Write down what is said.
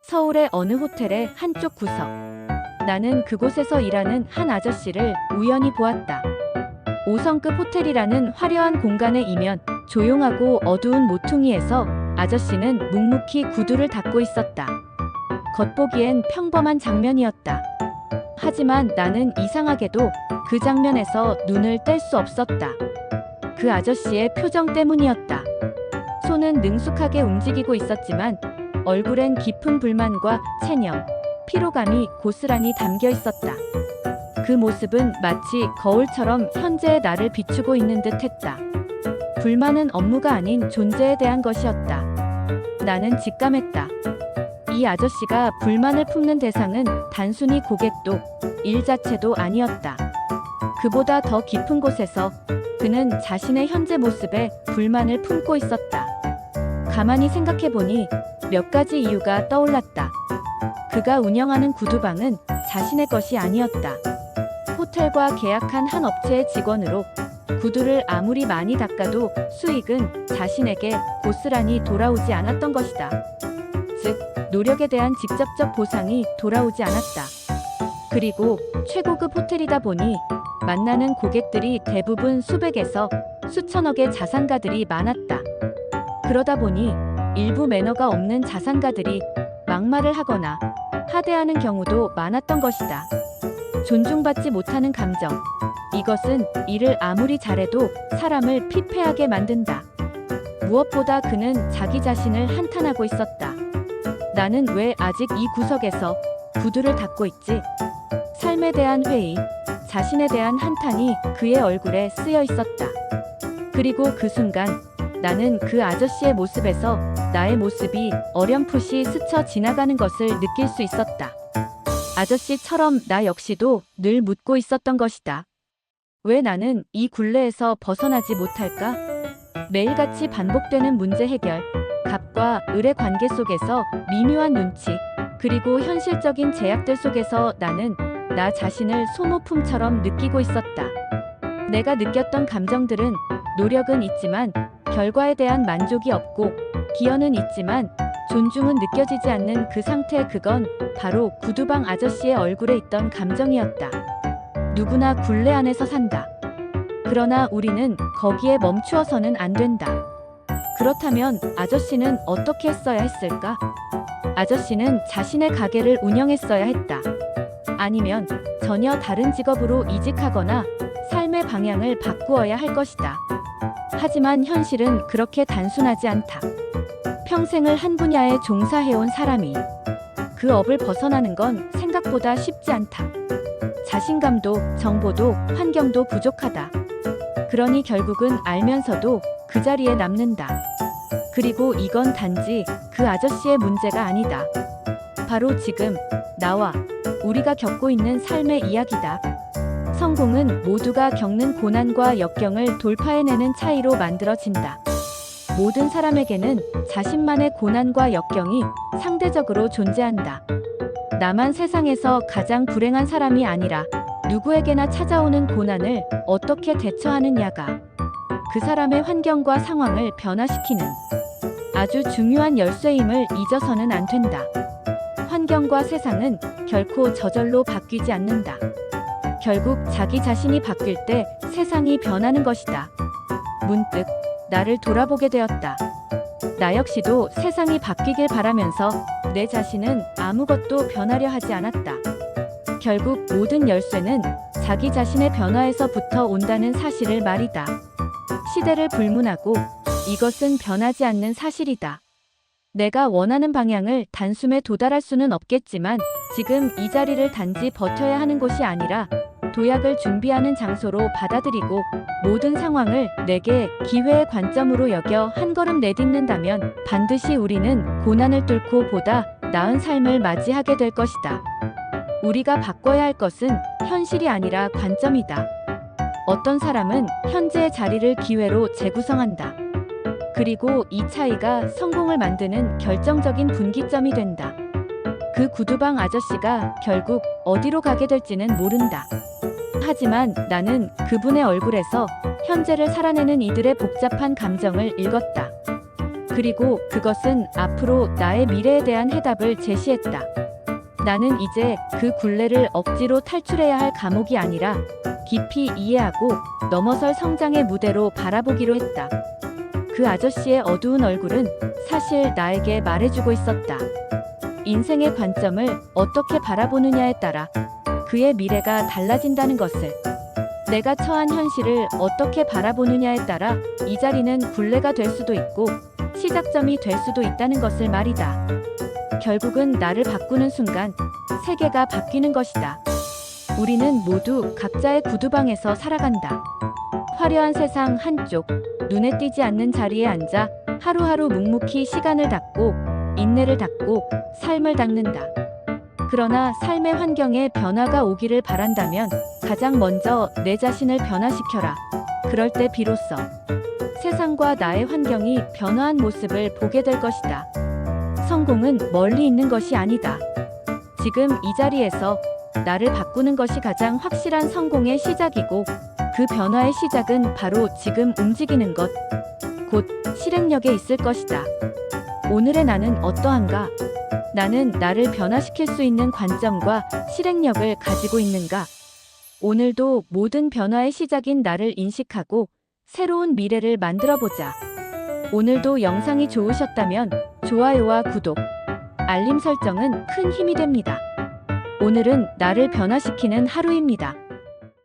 서울의 어느 호텔의 한쪽 구석. 나는 그곳에서 일하는 한 아저씨를 우연히 보았다. 5성급 호텔이라는 화려한 공간의 이면 조용하고 어두운 모퉁이에서 아저씨는 묵묵히 구두를 닦고 있었다. 겉보기엔 평범한 장면이었다. 하지만 나는 이상하게도 그 장면에서 눈을 뗄 수 없었다. 그 아저씨의 표정 때문이었다. 손은 능숙하게 움직이고 있었지만 얼굴엔 깊은 불만과 체념, 피로감이 고스란히 담겨 있었다. 그 모습은 마치 거울처럼 현재의 나를 비추고 있는 듯 했다. 불만은 업무가 아닌 존재에 대한 것이었다. 나는 직감했다. 이 아저씨가 불만을 품는 대상은 단순히 고객도, 일 자체도 아니었다. 그보다 더 깊은 곳에서 그는 자신의 현재 모습에 불만을 품고 있었다. 가만히 생각해보니 몇 가지 이유가 떠올랐다. 그가 운영하는 구두방은 자신의 것이 아니었다. 호텔과 계약한 한 업체의 직원으로 구두를 아무리 많이 닦아도 수익은 자신에게 고스란히 돌아오지 않았던 것이다. 즉, 노력에 대한 직접적 보상이 돌아오지 않았다. 그리고 최고급 호텔이다 보니 만나는 고객들이 대부분 수백에서 수천억의 자산가들이 많았다. 그러다 보니 일부 매너가 없는 자산가들이 막말을 하거나 하대하는 경우도 많았던 것이다. 존중받지 못하는 감정. 이것은 일을 아무리 잘해도 사람을 피폐하게 만든다. 무엇보다 그는 자기 자신을 한탄하고 있었다. 나는 왜 아직 이 구석에서 구두를 닦고 있지? 삶에 대한 회의, 자신에 대한 한탄이 그의 얼굴에 쓰여 있었다. 그리고 그 순간 나는 그 아저씨의 모습에서 나의 모습이 어렴풋이 스쳐 지나가는 것을 느낄 수 있었다. 아저씨처럼 나 역시도 늘 묻고 있었던 것이다. 왜 나는 이 굴레에서 벗어나지 못할까? 매일같이 반복되는 문제 해결, 갑과 을의 관계 속에서 미묘한 눈치, 그리고 현실적인 제약들 속에서 나는 나 자신을 소모품처럼 느끼고 있었다. 내가 느꼈던 감정들은 노력은 있지만 결과에 대한 만족이 없고 기여는 있지만 존중은 느껴지지 않는 그 상태, 그건 바로 구두방 아저씨의 얼굴에 있던 감정이었다. 누구나 굴레 안에서 산다. 그러나 우리는 거기에 멈추어서는 안 된다. 그렇다면 아저씨는 어떻게 했어야 했을까? 아저씨는 자신의 가게를 운영했어야 했다. 아니면 전혀 다른 직업으로 이직하거나 삶의 방향을 바꾸어야 할 것이다. 하지만 현실은 그렇게 단순하지 않다. 평생을 한 분야에 종사해온 사람이 그 업을 벗어나는 건 생각보다 쉽지 않다. 자신감도 정보도 환경도 부족하다. 그러니 결국은 알면서도 그 자리에 남는다. 그리고 이건 단지 그 아저씨의 문제가 아니다. 바로 지금 나와 우리가 겪고 있는 삶의 이야기다. 성공은 모두가 겪는 고난과 역경을 돌파해내는 차이로 만들어진다. 모든 사람에게는 자신만의 고난과 역경이 상대적으로 존재한다. 나만 세상에서 가장 불행한 사람이 아니라 누구에게나 찾아오는 고난을 어떻게 대처하느냐가 그 사람의 환경과 상황을 변화시키는 아주 중요한 열쇠임을 잊어서는 안 된다. 환경과 세상은 결코 저절로 바뀌지 않는다. 결국 자기 자신이 바뀔 때 세상이 변하는 것이다. 문득 나를 돌아보게 되었다. 나 역시도 세상이 바뀌길 바라면서 내 자신은 아무것도 변하려 하지 않았다. 결국 모든 열쇠는 자기 자신의 변화에서부터 온다는 사실을 말이다. 시대를 불문하고 이것은 변하지 않는 사실이다. 내가 원하는 방향을 단숨에 도달할 수는 없겠지만 지금 이 자리를 단지 버텨야 하는 곳이 아니라 도약을 준비하는 장소로 받아들이고 모든 상황을 내게 기회의 관점으로 여겨 한 걸음 내딛는다면 반드시 우리는 고난을 뚫고 보다 나은 삶을 맞이하게 될 것이다. 우리가 바꿔야 할 것은 현실이 아니라 관점이다. 어떤 사람은 현재의 자리를 기회로 재구성한다. 그리고 이 차이가 성공을 만드는 결정적인 분기점이 된다. 그 구두방 아저씨가 결국 어디로 가게 될지는 모른다. 하지만 나는 그분의 얼굴에서 현재를 살아내는 이들의 복잡한 감정을 읽었다. 그리고 그것은 앞으로 나의 미래에 대한 해답을 제시했다. 나는 이제 그 굴레를 억지로 탈출해야 할 감옥이 아니라 깊이 이해하고 넘어설 성장의 무대로 바라보기로 했다. 그 아저씨의 어두운 얼굴은 사실 나에게 말해주고 있었다. 인생의 관점을 어떻게 바라보느냐에 따라 그의 미래가 달라진다는 것을. 내가 처한 현실을 어떻게 바라보느냐에 따라 이 자리는 굴레가 될 수도 있고 시작점이 될 수도 있다는 것을 말이다. 결국은 나를 바꾸는 순간 세계가 바뀌는 것이다. 우리는 모두 각자의 구두방에서 살아간다. 화려한 세상 한쪽, 눈에 띄지 않는 자리에 앉아 하루하루 묵묵히 시간을 닦고 인내를 닦고 삶을 닦는다. 그러나 삶의 환경에 변화가 오기를 바란다면 가장 먼저 내 자신을 변화시켜라. 그럴 때 비로소 세상과 나의 환경이 변화한 모습을 보게 될 것이다. 성공은 멀리 있는 것이 아니다. 지금 이 자리에서 나를 바꾸는 것이 가장 확실한 성공의 시작이고 그 변화의 시작은 바로 지금 움직이는 것, 곧 실행력에 있을 것이다. 오늘의 나는 어떠한가? 나는 나를 변화시킬 수 있는 관점과 실행력을 가지고 있는가? 오늘도 모든 변화의 시작인 나를 인식하고 새로운 미래를 만들어보자. 오늘도 영상이 좋으셨다면 좋아요와 구독, 알림 설정은 큰 힘이 됩니다. 오늘은 나를 변화시키는 하루입니다.